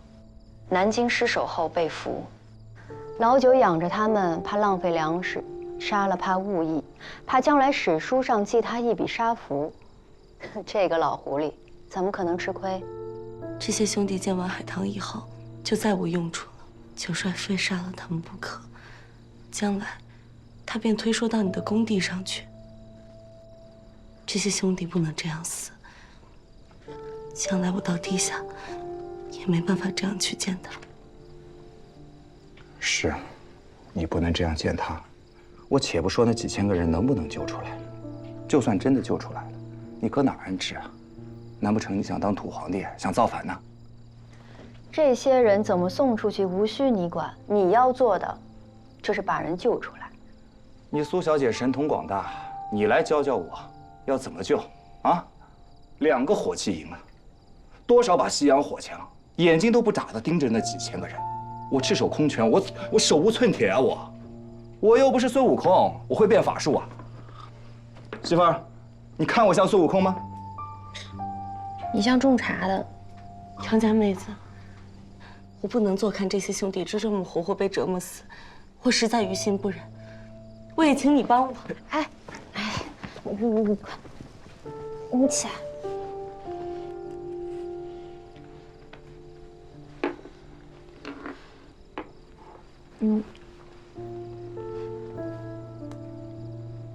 南京失守后被俘，老九养着他们，怕浪费粮食，杀了怕误意，怕将来史书上记他一笔杀俘。这个老狐狸怎么可能吃亏？
这些兄弟建完海棠以后，就再无用处了。九帅非杀了他们不可，将来他便推说到你的工地上去。这些兄弟不能这样死。 将来我到地下，也没办法这样去见他。
是，你不能这样见他。我且不说那几千个人能不能救出来，就算真的救出来了，你搁哪儿安置啊？难不成你想当土皇帝，想造反呢？
这些人怎么送出去无需你管，你要做的就是把人救出来。
你苏小姐神通广大，你来教教我，要怎么救啊？2个火器营啊！ 多少把西洋火枪，眼睛都不眨的盯着那几千个人，我赤手空拳，我手无寸铁啊！我又不是孙悟空，我会变法术啊！媳妇儿，你看我像孙悟空吗？
你像种茶的，长家妹子，我不能坐看这些兄弟这么活活被折磨死，我实在于心不忍。我也请你帮我。
哎，你起来。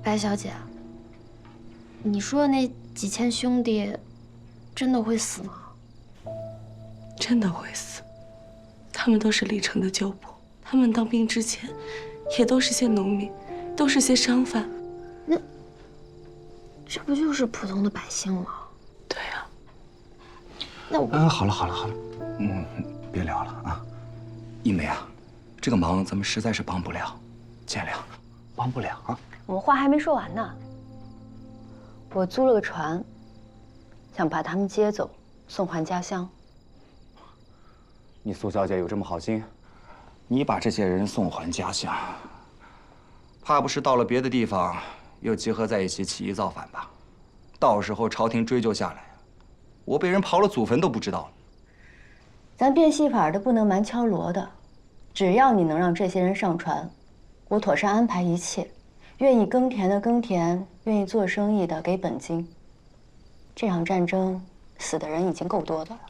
白小姐，你说那几千兄弟真的会死吗？
真的会死，他们都是历城的旧部，他们当兵之前也都是些农民，都是些商贩。
那这不就是普通的百姓吗？
对呀。
那我……
好了，别聊了啊。一梅啊，这个忙咱们实在是帮不了，见谅，帮不了啊。
我话还没说完呢。我租了个船，想把他们接走，送还家乡。
你苏小姐有这么好心？你把这些人送还家乡，怕不是到了别的地方又集合在一起起义造反吧？到时候朝廷追究下来，我被人刨了祖坟都不知道了。
咱变戏法的不能蛮敲锣的，只要你能让这些人上船，我妥善安排一切。愿意耕田的耕田，愿意做生意的给本金。这场战争死的人已经够多的了。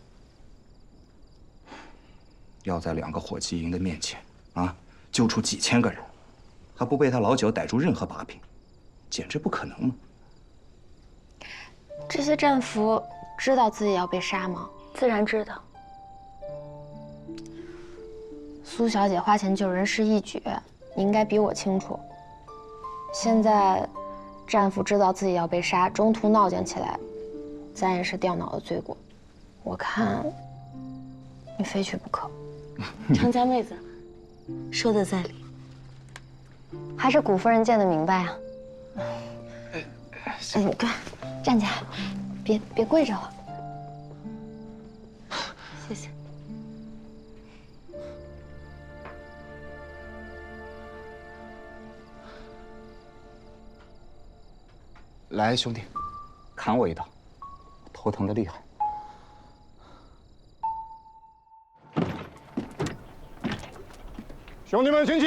要在2个火器营的面前啊，救出几千个人，还不被他老九逮住任何把柄，简直不可能嘛！
这些战俘知道自己要被杀吗？
自然知道。
苏小姐花钱救人是义举，你应该比我清楚。现在，战俘知道自己要被杀，中途闹僵起来，咱也是掉脑的罪过。我看，你非去不可。
长家妹子，说的在理。
还是古夫人见得明白啊。你快站起来，别跪着了。
谢谢。
来，兄弟，砍我一刀，头疼的厉害。
兄弟们，请起！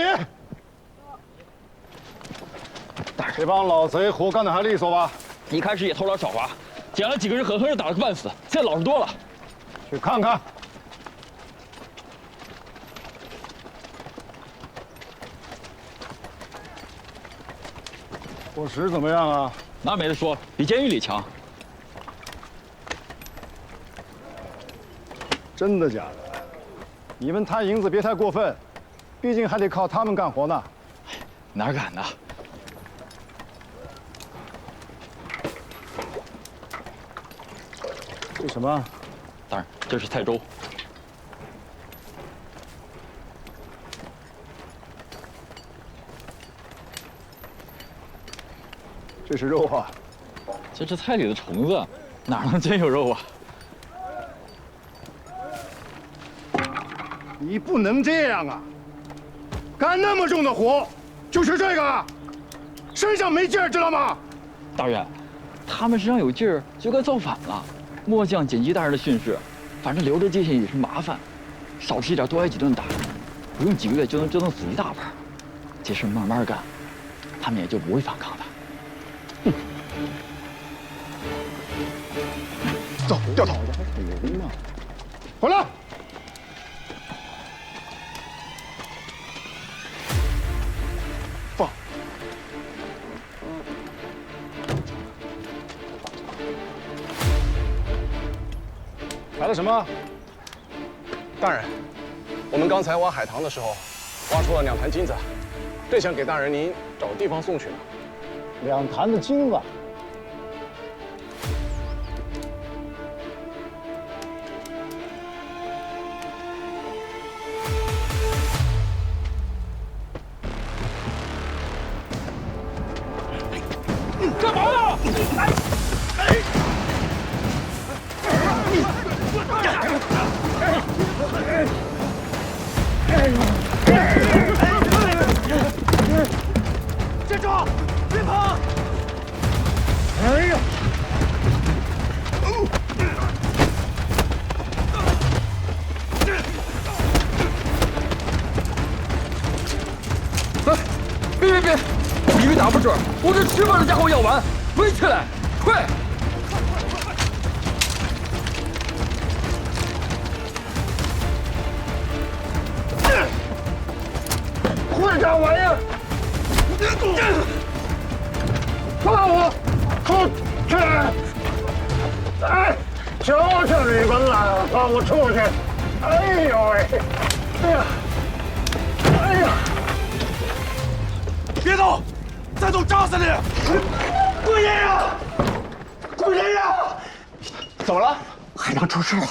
这帮老贼活干的还利索吧？
一开始也偷懒耍滑，捡了几个人狠狠地打了个半死，现在老实多了。
去看看。伙食怎么样啊？
那没得说，比监狱里强。
真的假的？你们贪银子别太过分，毕竟还得靠他们干活呢。
哪敢呢？
这什么？
当然，这是菜粥。
这是肉啊！
这是菜里的虫子，哪能真有肉啊？
你不能这样啊！干那么重的活，就吃这个，身上没劲儿，知道吗？
大人，他们身上有劲儿，就该造反了。末将谨记大人的训示，反正留着界限也是麻烦，少吃一点，多挨几顿打，不用几个月就能折腾死一大半。这事慢慢干，他们也就不会反抗的。
走，掉头！回来！放！来了什么？
大人，我们刚才挖海棠的时候，挖出了2坛金子，正想给大人您找地方送去呢。
2坛的金子。
干嘛呢？别！以为打不准，我这吃饭的家伙要完，围起来，快！
会长玩意儿！放我出去！哎，求求你们了，放我出去！哎呦喂！哎呀！哎呀！
别动！再动扎死你！
顾先生，顾先生，
怎么了？
海棠出事了，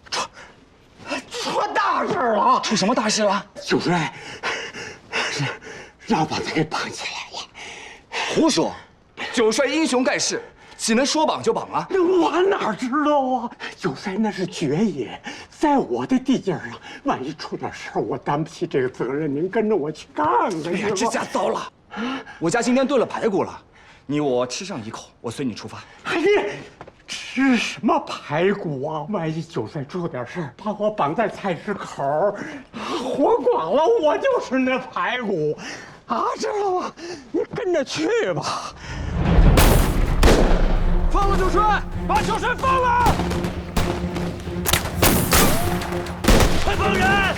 出大事了！
出什么大事了？
九帅让把他给绑起来了。
胡说！九帅英雄盖世，岂能说绑就绑啊？
我哪知道啊！九帅那是爵爷，在我的地界上，万一出点事儿，我担不起这个责任。您跟着我去看看。
哎呀，这下糟了！我家今天炖了排骨了，你我吃上一口，我随你出发。
哎呀，吃什么排骨啊？万一九帅出点事儿，把我绑在菜市口，活剐了，我就是那排骨，啊，知道吗？你跟着去吧。
放了九帅，把九帅放了！快放人！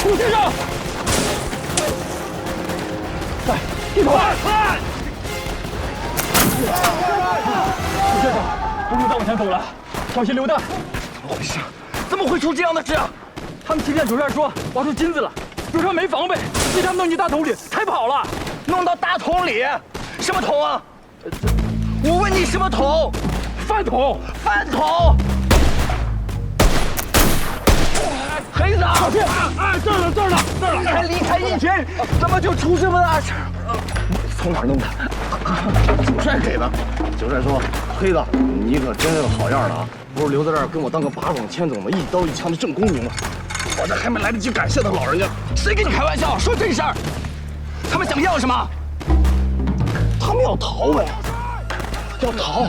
顾先生，来，一头！快！顾先生，不用再往前走了，小心流弹。怎么回事？怎么会出这样的事啊？他们欺骗九帅说挖出金子了，九帅没防备，被他们弄进大桶里，才跑了。
弄到大桶里？什么桶啊？我问你什么桶？
饭桶！
饭桶！黑子，
小心！哎，这儿呢，这儿呢，这儿呢！
才离开一天，怎么就出这么大事？
从哪儿弄的？九帅给的。九帅说：“黑子，你可真是个好样的啊！不是留在这儿跟我当个把爽千总吗？一刀一枪的正公平吗？我这还没来得及感谢他老人家，
谁跟你开玩笑？说真事儿。他们想要什么？
他们要逃呗，要逃。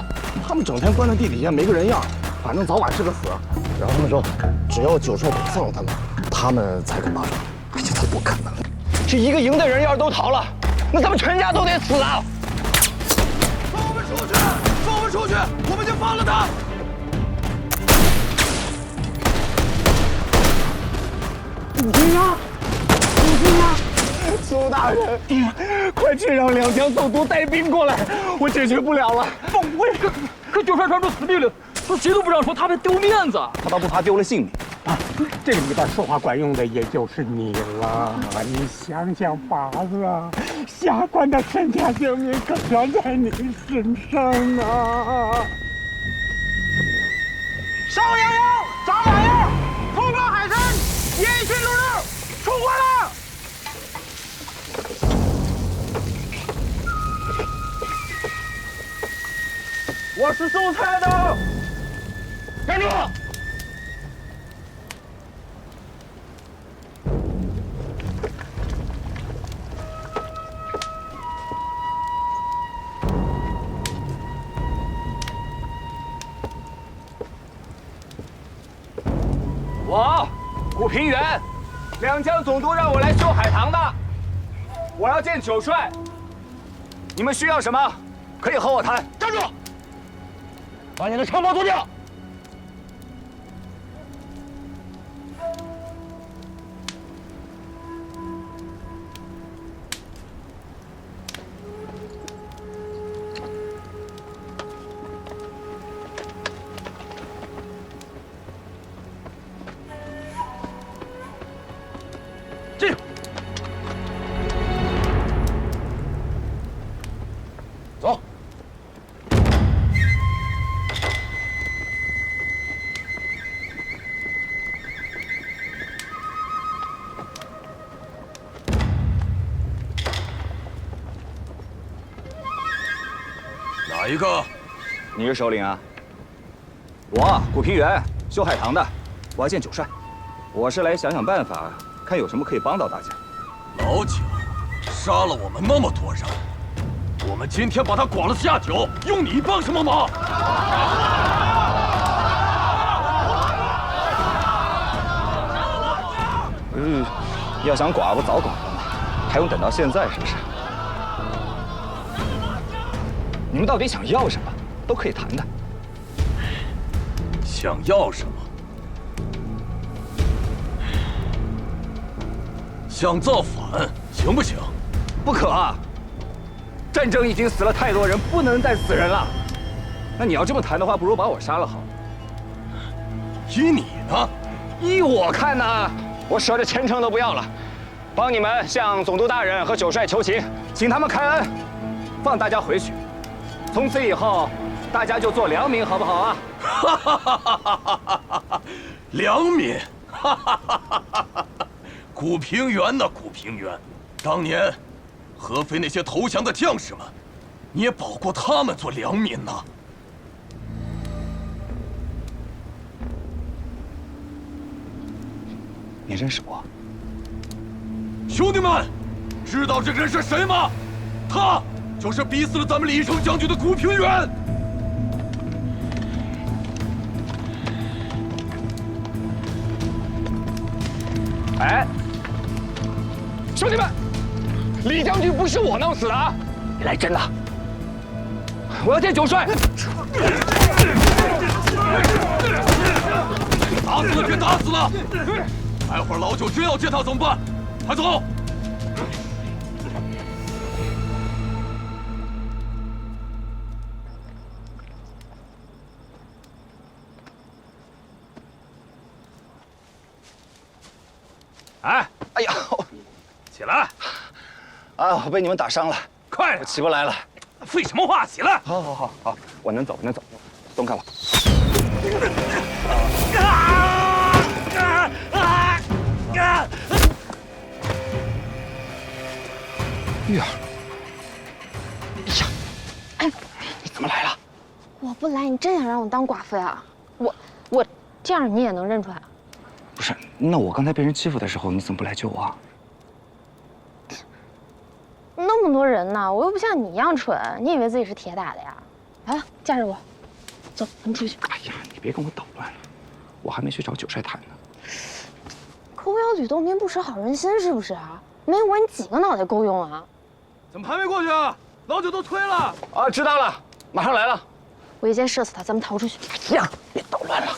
他们整天关在地底下，没个人样，反正早晚是个死。然后他们说，只要九帅不放他们，他们才肯罢手。哎呀，他不可能！
这一个营的人要是都逃了，那咱们全家都得死啊！
放我们出去！放我们出去！我们就放了他！
武军呀，武军呀！苏大人，快去让两江总督带兵过来，我解决不了了。
不会，可九帅传出死命令，说谁都不让说，他怕丢面子。
他倒不怕丢了性命。
啊，这里边说话管用的也就是你了。你想想法子啊，下官的身家性命可全在你身上啊！
邵阳阳、张老爷，通告海参，严巡路路，出关了。我是送菜的，站住！
我古平原，两江总督让我来修海棠的，我要见九帅。你们需要什么，可以和我谈。站住！把你的长袍脱掉。
进。
走。
哪一个？
你是首领啊？我古平原，
修海棠的，我要见九帅。我是来想想办法，看有什么可以帮到大家。
老九杀了我们那么多人，我们今天把他剐了下酒，用你帮什么忙？
要想剐不早剐了吗？还用等到现在是不是？你们到底想要什么？都可以谈的。
想要什么？想造反行不行？
不可啊！战争已经死了太多人，不能再死人了。那你要这么谈的话，不如把我杀了好。
依你呢？
依我看呢，我舍着前程都不要了，帮你们向总督大人和九帅求情，请他们开恩，放大家回去。从此以后，大家就做良民，好不好啊？
良民，古平原呐，古平原，当年合肥那些投降的将士们，你也保过他们做良民呐。
你认识我？
兄弟们，知道这人是谁吗？他就是逼死了咱们李胜将军的古平原。
哎，兄弟们，李将军不是我弄死的啊！你来真的！我要见九帅。
打死了便打死了，待会儿老九真要见他怎么办？快走！
哎，哎呀，
起来！
啊，我被你们打伤了，
快，
我起不来了。
废什么话？起来！
好，好，好，好，我能走，能走，松开我。玉儿，哎呀，
哎，
你怎么来了？
我不来，你真想让我当寡妇呀？我这样你也能认出来？
不是，那我刚才被人欺负的时候，你怎么不来救我啊？
那么多人呢，我又不像你一样蠢，你以为自己是铁打的呀？来了，架着我，走，咱们出去。
哎呀，你别跟我捣乱了，我还没去找九帅谈呢。
可我要吕洞宾不识好人心，是不是啊？没我你几个脑袋够用啊？
怎么还没过去啊？老九都推了。
啊，知道了，马上来了。
我一箭射死他，咱们逃出去。
哎呀，别捣乱了，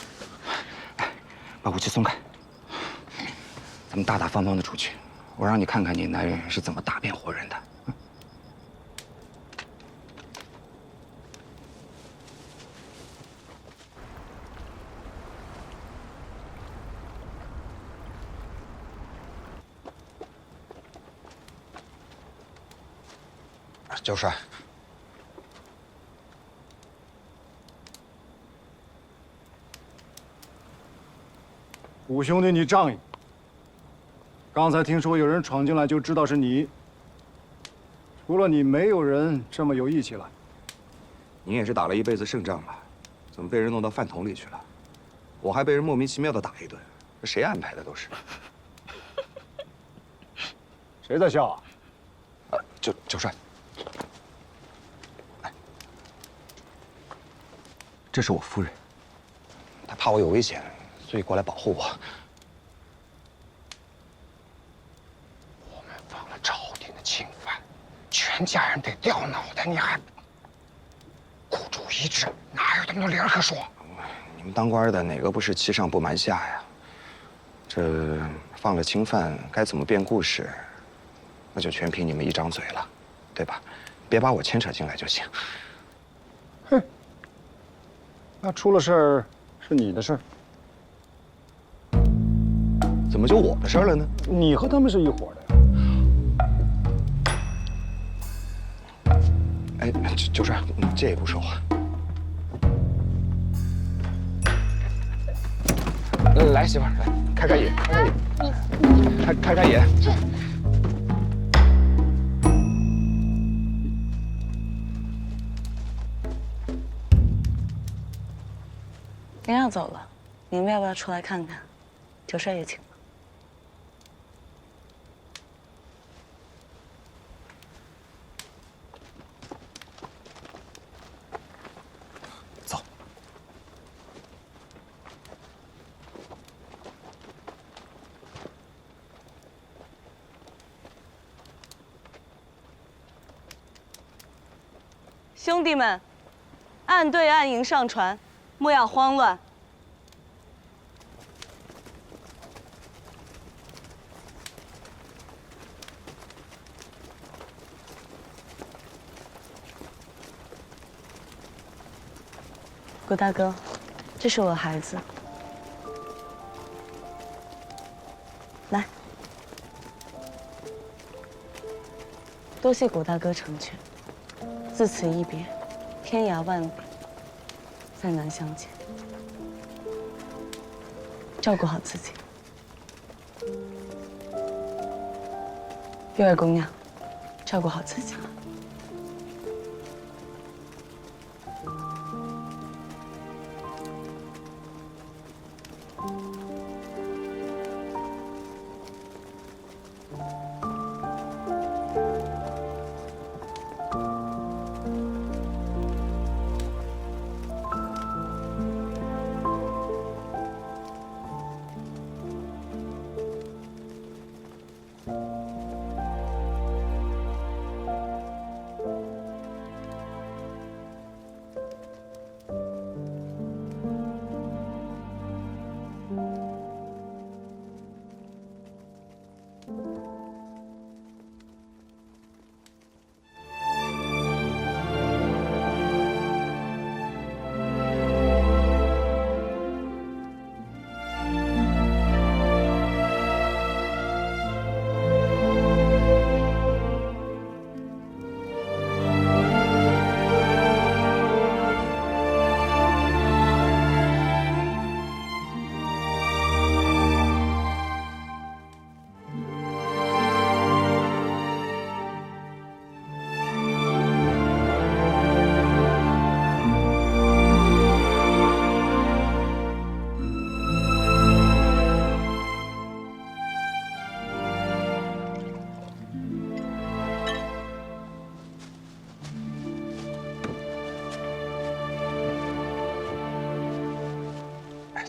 把武器松开，咱们大大方方的出去。我让你看看你男人是怎么打遍活人的。九帅，
五兄弟，你仗义。刚才听说有人闯进来，就知道是你。除了你，没有人这么有义气了。
您也是打了一辈子胜仗了，怎么被人弄到饭桶里去了？我还被人莫名其妙的打一顿，这谁安排的都是。
谁在笑啊？
九帅，这是我夫人，她怕我有危险，所以过来保护我。
我们犯了朝廷的侵犯，全家人得掉脑袋，你还孤注一掷，哪有这么多理儿可说？
你们当官的哪个不是欺上不瞒下呀？这犯了侵犯，该怎么辩故事，那就全凭你们一张嘴了，对吧？别把我牵扯进来就行。
哼，那出了事儿是你的事儿，
怎么就我的事儿了呢？
你和他们是一伙的。
哎，九帅，借一步说话。来，媳妇儿，来开开眼，开开眼，开开眼。
您要走了，
你们要不要出来看看？九帅也请了。
走。
兄弟们，按队按营上船，莫要慌乱。谷大哥，这是我孩子，来，多谢谷大哥成全。自此一别，天涯万里，再难相见。照顾好自己。月儿姑娘，照顾好自己。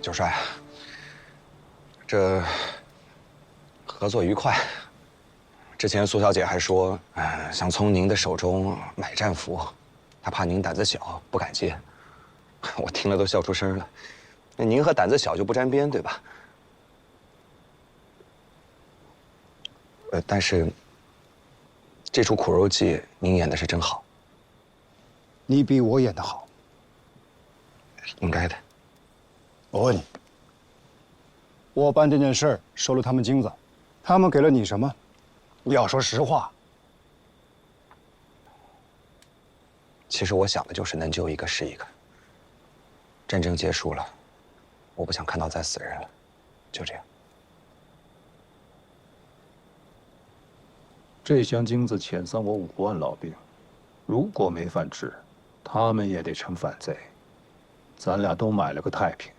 九帅，这合作愉快。之前苏小姐还说，想从您的手中买战符，她怕您胆子小不敢接。我听了都笑出声了。那您和胆子小就不沾边，对吧？但是这出苦肉计您演的是真好。
你比我演得好。
应该的。
我问你，我办这件事儿收了他们金子，他们给了你什么？你要说实话。
其实我想的就是能救一个是一个。战争结束了，我不想看到再死人了，就这样。
这箱金子遣散我5万老兵，如果没饭吃，他们也得成反贼。咱俩都买了个太平。